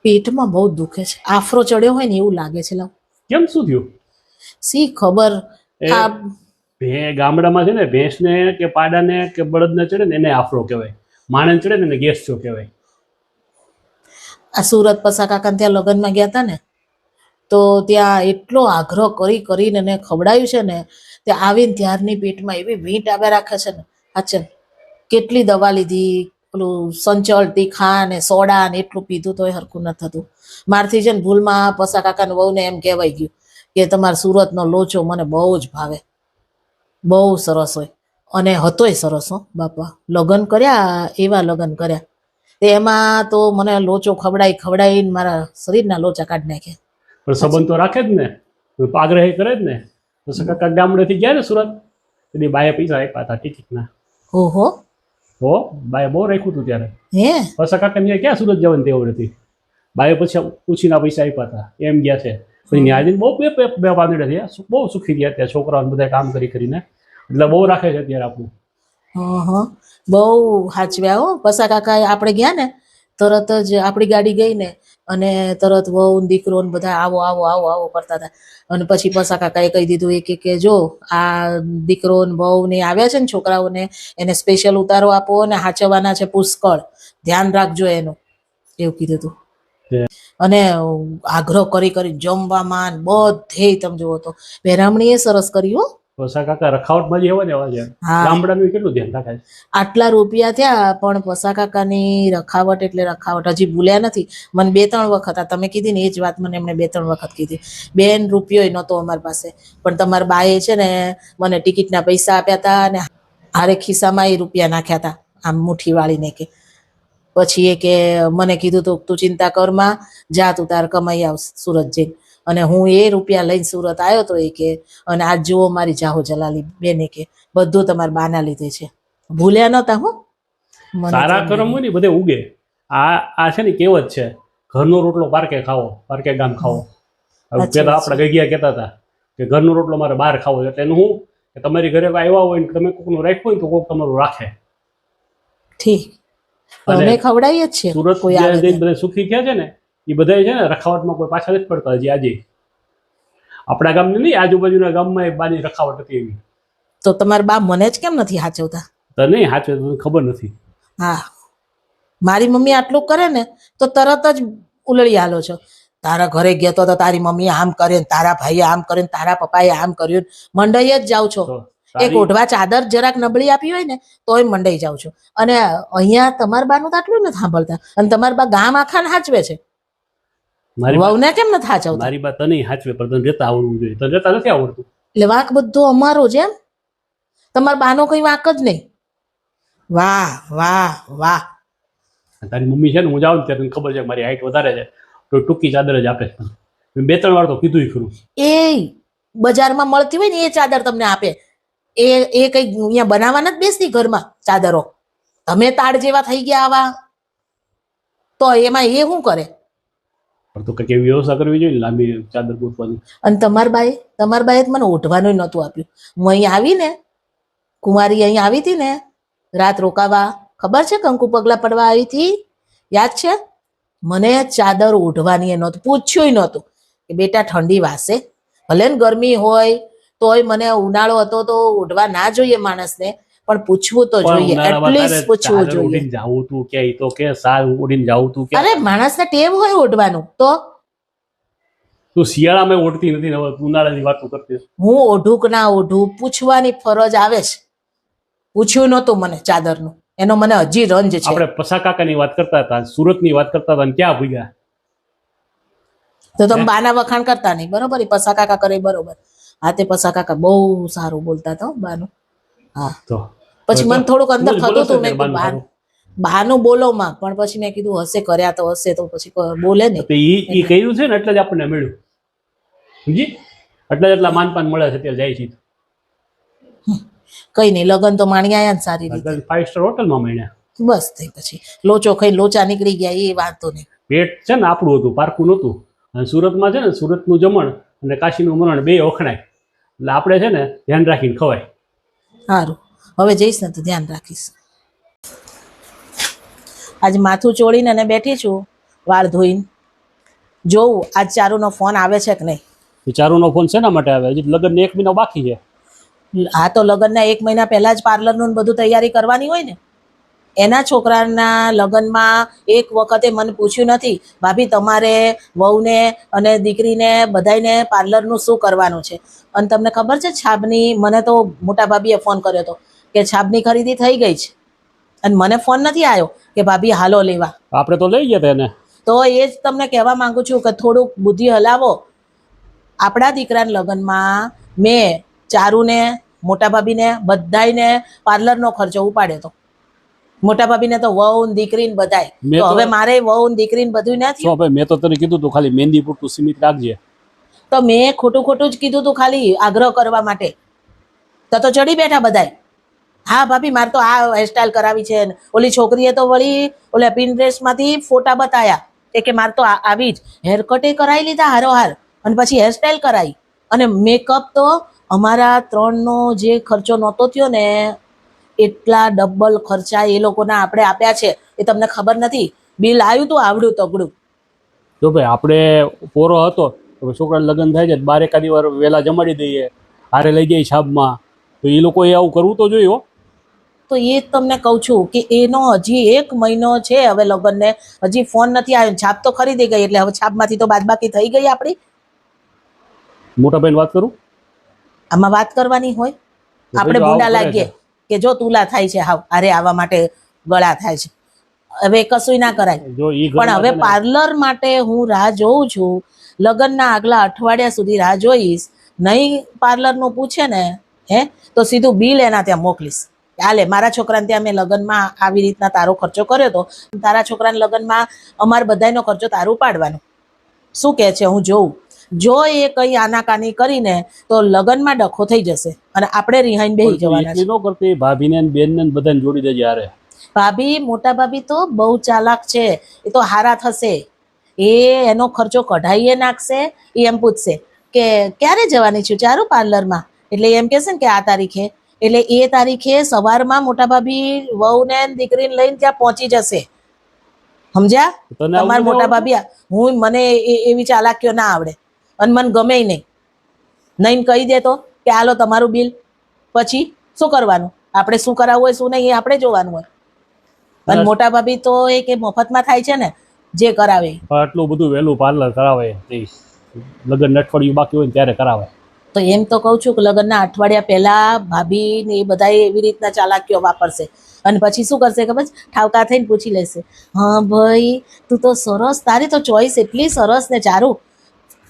પેટમાં બહુ દુખે છે, આફરો ચડ્યો હોય ને એવું લાગે છે. લાવ કેમ, શું થયું? સી ખબર. એ આ ગામડામાં છે ને ભેંસને કે પાડાને કે બળદને ચડે ને એને આફરો કહેવાય, માણસ ચડે ને એને ગેસ થયો કહેવાય. આ સુરત પસા કાકા ત્યાં લગ્નમાં ગયા હતા ને, તો ત્યાં એટલો આગ્રહ કરી કરીને એને ખવડાવ્યું છે ને, ત્યાં આવીને ત્યારની પેટમાં એવી વીંટ આવ્યા રાખે છે ને. હાચન કેટલી દવા લીધી, પેલું સંચળ તીખા ને સોડા ને એટલું પીધું તોય હરખું ન થતું. મારથી છે ને ભૂલમાં પસા કાકાને વહુને એમ કહેવાય ગયું કે તમારા સુરતનો લોચો મને બહુ જ ભાવે, બહુ સરસ હોય. અને હતોય સરસ હો બાપા. લગ્ન કર્યા, એવા લગ્ન કર્યા. એમાં તો મને લોચો ખવડાવીને મારા શરીરના લોચા કાઢી નાખ્યા. પણ સંબંધ તો રાખે જ ને, આગ્રહ કરે જ ને. તો કાકા ગામડેથી ગયા ને સુરત, એની બાએ પૈસા આપ્યા હતા ટિકિટના. ઓહો, હો, બાએ બહુ રાખ્યું હતું ત્યારે. હે પસા કાકા ને ક્યાં સુરત જવાની ટેવ નથી. બાએ પછી પૂછીના પૈસા આપ્યા હતા, એમ ગયા છે. પછી ત્યાં જઈને બહુ બે પાંદડે થયા, બહુ સુખી ગયા ત્યાં છોકરાઓને બધા કામ કરીને. એટલે બહુ રાખે છે અત્યારે આપણું. હા, બહુ હાચવ્યા હો પસા કાકા. આપણે ગયા ને તરત જ આપણી ગાડી ગઈ ને, અને તરત વહુ દીકરો ને બધા આવો આવો આવો આવો કરતા હતા. અને પછી પસા કાકાએ કહી દીધું કે જો આ દીકરો ને વહુ ને આવ્યા છે ને છોકરાઓને, એને સ્પેશિયલ ઉતારો આપો ને હાચવવાના છે પુષ્કળ, ધ્યાન રાખજો એનું, એવું કીધું હતું. અને આગ્રહ કરી જમવામાં બધે તમે જુઓ તો બેરામણી એ સરસ કરી હો. પસા કાકા રખાવટમાં જે હોય ને એવા છે. ગામડાનું કેટલું ધ્યાન રાખે છે. આટલા રૂપિયા થયા પણ પસા કાકાની રખાવટ એટલે રખાવટ હજી ભૂલ્યા નથી. મને 2-3 વખત આ તમે કીધી ને એ જ વાત મને એમણે 2-3 વખત કીધી. બેન રૂપિયો નહોતો અમારી પાસે, પણ તમારા બાએ છે ને મને ટિકિટના પૈસા આપ્યા હતા અને હારે ખિસ્સામાં એ રૂપિયા નાખ્યા હતા આમ મુઠ્ઠી વાળીને. કે પછી એ કે મને કીધું તું ચિંતા કરમાં, જા તું તાર કમાઈ આવ સુરત જઈને. અને હું એ રૂપિયા લઈને સુરત આવ્યો તો એ કે, અને આજ જુઓ મારી જાહો જલાલી બેને કે બધું તમારા બાના લીધે છે. ભૂલ્યા નતા હો. સારા કર્મ હોય ને બધે ઉગે. આ છે ને કહેવત છે, ઘરનો રોટલો પારકે ખાવો, પારકે ગામ ખાવો. પેલા આપણા ગગિયા કહેતા હતા કે ઘરનો રોટલો મારે બહાર ખાવો. એટલે એનું શું કે તમારી ઘરે આવ્યા હોય ને તમે કોકનું રાખ્યું હોય તો કોક તમારું રાખે. ઠીક, અમે ખવડાવીએ જ છે. સુરત બધા સુખી થયા છે ને એ બધા છે ને રખાવટમાં કોઈ પાછા નથી પડતા. હજી આજે આપણા ગામની નહીં, આજુબાજુના ગામમાં એ બાની રખાવટ હતી એવી. તો તમારા બા મને જ કેમ નથી હાચવતા? તો નહીં હાચવે, ખબર નથી. હા, મારી મમ્મી આટલું કરે ને તો તરત જ ઉલળી હાલો છો. તારા ઘરે ગયો તો તારી મમ્મી આમ કરે, તારા ભાઈએ આમ કર્યું, તારા પપ્પાએ આમ કર્યું, મંડાઈ જ જાવ છો. એક ઓઢવા ચાદર જરાક નબળી આપી હોય ને તોય મંડાઈ જાવ છો. અને અહીંયા તમારા બાનું તો આટલું નથી સાંભળતા. અને તમારા બા ગામ આખાને હાચવે છે, વહુને કેમ નથી હાચવતા? મારી બા તને હાચવે, પણ તને જતા આવડવું જોઈએ. તને જતા નથી આવડતું. એટલે વાંક બધો અમારો જ એમ? તમારા બાનો કઈ વાંક જ નહીં. વાહ વાહ વાહ. તારી મમ્મી છે ને, હું જાઉં ત્યારે ખબર છે મારી હાઈટ વધારે છે તો ટૂંકી ચાદર જ આપે. 2-3 વાર તો કીધું ખરું. એ બજારમાં મળતી હોય ને એ ચાદર તમને આપે. એ કઈ અહીંયા બનાવવા નથી બેસતી ઘરમાં ચાદરો. તમે તાડ જેવા થઈ ગયા આવા તો એમાં એ શું કરે? તો કેવી વ્યવસ્થા કરવી જોઈએ, લાંબી ચાદર ગોઠવાની. અને તમારા બાએ મને ઓઢવાનું નહોતું આપ્યું. હું અહીં આવી ને, કુંવારી અહીં આવી હતી ને રાત રોકાવા, ખબર છે? કંકુ પગલા પડવા આવી હતી, યાદ છે? મને ચાદર ઓઢવાની નહોતું પૂછ્યું નહોતું કે બેટા ઠંડી વાસે, ભલે ને ગરમી હોય તોય મને ઉનાળો હતો તો ઓઢવા ના જોઈએ માણસને, પણ પૂછવું તો જોઈએ, એટલીસ્ટ પૂછવું જોઈએ. જાવું તું કે તો કે સાલ ઉડીને જાવું તું કે. અરે માણસને ટેવ હોય ઓઢવાનું. તો તું શિયાળામાં ઓઢતી નથી ને ઉનાળાની વાતો કરતી. હું ઓઢું કે ના ઓઢું પૂછવાની ફરજ આવે છે. પૂછ્યું નહોતું મને ચાદરનું, એનો મને હજી રંજ છે. આપણે પસા કાકાની વાત કરતા હતા, સુરતની વાત કરતા હતા, ક્યાં ભૂગ્યા? તો તમે બાના વખાણ કરતા નહીં, બરોબર? પસા કાકા કરે બરોબર. હા, તે પસા કાકા બહુ સારું બોલતા હતા બાનું. હા, તો પછી મને થોડુંક અંદર થતું હતું, મેં કીધું બાનું બોલો માં, પણ પછી મેં કીધું હશે કર્યા તો હશે, તો પછી બોલે ને. એ કર્યું છે ને એટલે જ આપણને મળ્યું, સમજી? એટલે જ એટલા માનપાન મળે છે ત્યાં જાય છે. કઈ નહીં, લગન તો માણી આયા ને સારી રીતે, 5 સ્ટાર હોટલમાં મળ્યા. બસ થઈ પછી લોચો ખાઈ લોચા નીકળી ગયા, એ વાંધો નહીં. પેટ છે ને આપણું હતું, પારકું નહોતું. અને સુરતમાં છે ને સુરતનું જમણ અને કાશીનું મરણ બે વખણાય. એટલે આપણે છે ને ધ્યાન રાખીને ખવાય. સારું, હવે જઈશ ને તો ધ્યાન રાખીશ. આજે માથું ચોળીને અને બેઠી છું વાળ ધોઈને. જોઉં આજ ચારુનો ફોન આવે છે કે નહીં. ચારુનો ફોન શેના માટે આવે? હજી લગ્નને 1 મહિનો બાકી છે. આ તો લગ્નના 1 મહિના પહેલા જ પાર્લરનું બધું તૈયારી કરવાની હોય ને. એના છોકરાના લગ્નમાં એક વખતે મને પૂછ્યું નથી, ભાભી તમારે વહુને અને દીકરીને બધાને પાર્લરનું શું કરવાનું છે. અને તમને ખબર છે છાબની, મને તો મોટા ભાભીએ ફોન કર્યો હતો કે છાબની ખરીદી થઈ ગઈ છે, અને મને ફોન નથી આવ્યો કે ભાભી હાલો લેવા. આપણે તો લઈ ગયા હતા એને. તો એ જ તમને કહેવા માંગુ છું કે થોડુંક બુદ્ધિ હલાવો. આપણા દીકરાના લગ્નમાં મેં ચારુને, મોટા ભાભીને બધાને પાર્લરનો ખર્ચો ઉપાડ્યો હતો. મોટા ભાભીને તો વહુ ને દીકરીને બધાય. મેં તો તો- હવે મારે વહુ ને દીકરીને બધું નથી. શું ભાઈ, મેં તો તને કીધું તું ખાલી મહેંદી પૂરતું સીમિત રાખજે. તો મેં ખોટું ખોટું જ કીધું તું ખાલી આગ્રહ કરવા માટે. તો ચડી બેઠા બધાય. હા ભાભી મારે તો આ હેરસ્ટાઈલ કરાવી છે ને ઓલી છોકરીએ તો વળી ઓલા પિન્ટરેસ્ટમાંથી ફોટા બતાયા કે મારે તો આવી જ હેરકટે કરાવી લીધા હારોહાર, અને પછી હેરસ્ટાઈલ કરાવી, અને મેકઅપ તો અમારા 3નો જે ખર્ચો નહોતો થયો ને એટલા ડબલ ખર્ચા એ લોકોના આપણે આપ્યા છે. એ તમને ખબર નથી. બિલ આવ્યું તું આવડું તગડું. જો ભાઈ આપણે પોરો હતો તો છોકરાને લગ્ન થાય છે 12 વાર વહેલા જમાડી દઈએ, હારે લઈ જઈએ છાબમાં, તો એ લોકોએ આવું કરવું તો જોઈએ હો. તો એ જ તમને કહું છું કે એનો હજી 1 મહિનો છે હવે લગ્નને, હજી ફોન નથી આવ્યો. છાપ તો ખરીદી ગઈ એટલે હવે છાપમાંથી તો બાદબાકી થઈ ગઈ આપણી. મોટા ભાઈને વાત કરું. આમાં વાત કરવાની હોય? તો આપણે જો આવું ભૂંડા કરે લાગીએ છે. કે જો તુલા થાય છે હાવ અરે આવા માટે ગળા થાય છે. હવે કશું ના કરાય. જો ઈ પણ હવે પાર્લર માટે હું રાહ જોઉં છું. લગ્નના આગલા અઠવાડિયા સુધી રાહ જોઈશ. નહીં પાર્લરનું પૂછે ને તો સીધું બિલ એના ત્યાં મોકલીશ. હાલે મારા છોકરાને ત્યાં મેં લગ્નમાં આવી રીતના તારો ખર્ચો કર્યો હતો, તારા છોકરાના લગ્નમાં અમાર બધાનો ખર્ચો તારું પાડવાનો. શું કહે છે હું જોઉં. જો એ કઈ આનાકાની કરીને તો લગ્નમાં ડખો થઈ જશે અને આપણે રિહાઈને બેસી જવાના છે. એટલી ન કરતી, ભાભીને ને બેનને ને બધાને જોડી દેજે હારે. ભાભી, મોટા ભાભી તો બહુ ચાલાક છે. એ તો હારા થશે. એ એનો ખર્ચો કઢાઈએ નાખશે. એ એમ પૂછશે કે ક્યારે જવાની છું ચારુ પાર્લરમાં, એટલે એમ કહેશે ને કે આ તારીખે, એટલે એ તારીખે સવારમાં મોટા ભાભી વહુને ને દીકરીને લઈને ત્યાં પહોંચી જશે. સમજ્યા? તને આવું તમારા નથી મોટા આવડતું? ભાભી મને એવી ચાલાકીઓ ના આવડે, અને મને ગમે નહીં. નહીં કહી દે તો કે હાલો તમારું બિલ, પછી શું કરવાનું? આપણે શું કરાવવું હોય શું નહીં એ આપણે જોવાનું હોય. અને મોટા ભાભી તો એ કે મફતમાં થાય છે ને જે કરાવે. આટલું બધું વહેલું પાર્લર કરાવે, લગ્ન અઠવાડિયું બાકી હોય ને ત્યારે કરાવે. તો એમ તો કહું છું કે લગ્નના અઠવાડિયા પહેલા ભાભી ને એ બધા એવી રીતના ચાલાકીઓ વાપરશે, અને પછી શું કરશે ખબર છે? ઠાવકા થઈને પૂછી લેશે, હા ભાઈ તું તો સરસ, તારી તો ચોઈસ એટલી સરસ ને ચારું,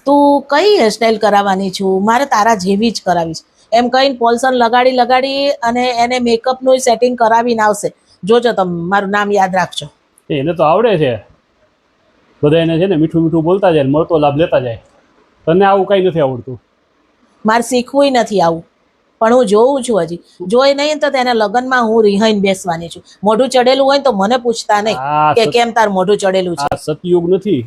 તું કઈ હેરસ્ટાઈલ કરાવવાની છું? મારે તારા જેવી જ કરાવી છે. એમ કહીને પોલસન લગાડી અને એને મેકઅપનું સેટિંગ કરાવીને આવશે. જોજો તમે, મારું નામ યાદ રાખજો. એને તો આવડે છે, બધા એને છે ને મીઠું મીઠું બોલતા જાય, મળતો લાભ લેતા જાય. તને આવું કઈ નથી આવડતું. મારે શીખવું નથી આવું, પણ હું જોઉં છું. હજી જોઈ નહીં તો તેના લગ્નમાં હું રિહાઈને બેસવાની છું. મોઢું ચડેલું હોય તો મને પૂછતા નહીં આ કે કેમ તાર મોઢું ચડેલું છે. આ સતયુગ નથી,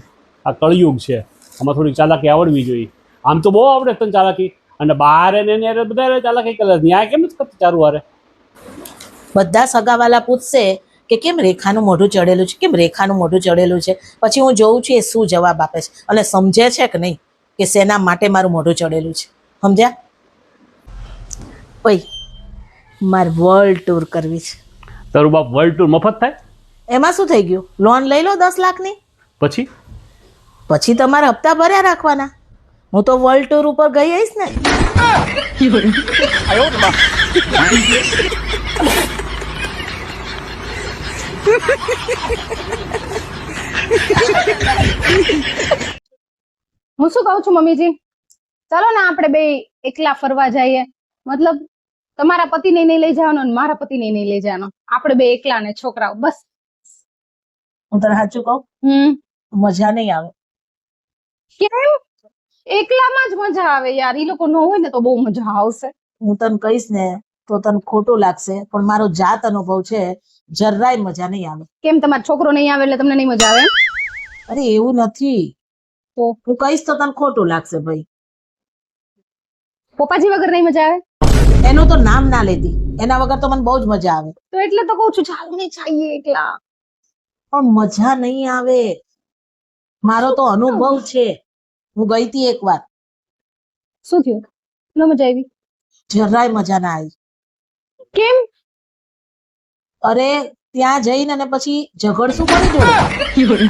આ કળયુગ છે. આમાં થોડી ચાલાકી આવડવી જોઈએ. આમ તો બહુ આવડે તને ચાલાકી, અને બહાર એને બધા ચાલાકી કરે. ન્યાય કેમ નથી કરતી ચારું હારે? બધા સગાવાલા પૂછશે કે કેમ રેખાનું મોઢું ચડેલું છે, કેમ રેખાનું મોઢું ચડેલું છે. પછી હું જોઉં છું એ શું જવાબ આપે છે, અને સમજે છે કે નહીં કે શેના માટે મારું મોઢું ચડેલું છે. સમજ્યા? ઓય, મારે વર્લ્ડ ટૂર કરવી છે. તારું બાપ વર્લ્ડ ટૂર મફત થાય એમાં શું થઈ ગયું? લોન લઈ લો 10 લાખની, પછી પછી તમારે હપ્તા ભર્યા રાખવાના. હું તો વર્લ્ડ ટૂર ઉપર ગઈ આવીશ ને. હું શું કહું છું મમ્મીજી, ચાલો ને આપણે બે એકલા ફરવા જઈએ. મતલબ તમારા પતિને નહીં લઈ જવાનો અને મારા પતિને નહીં લઈ જવાનો, આપણે બે એકલા ને છોકરાઓ બસ. હું તને સાચું કહું, મજા નહીં આવે. કેમ? એકલામાં જ મજા આવે યાર. ઈ લોકો ન હોય ને તો બહુ મજા આવશે. હું તને કહીશ ને તો તને ખોટું લાગશે, પણ મારો જાત અનુભવ છે, જરાય મજા નહીં આવે. કેમ તમારો છોકરો નહીં આવે એટલે તમને નહીં મજા આવે? અરે એવું નથી, તો હું કહીશ તો તને ખોટું લાગશે ભાઈ. પપ્પાજી વગર નહીં મજા આવે? એનું તો નામ ના લેતી, એના વગર તો મને બહુ જ મજા આવે. તો એટલે તો કહું છું ચાલો ને જઈએ એકલા. પણ મજા નહીં આવે. મારો તો અનુભવ છે, હું ગઈ હતી એકવાર, શું થયું? ન મજા આવી? જરાય મજા ના આવી. કેમ? અરે ત્યાં જઈને અને પછી ઝઘડશું કોની જોડે?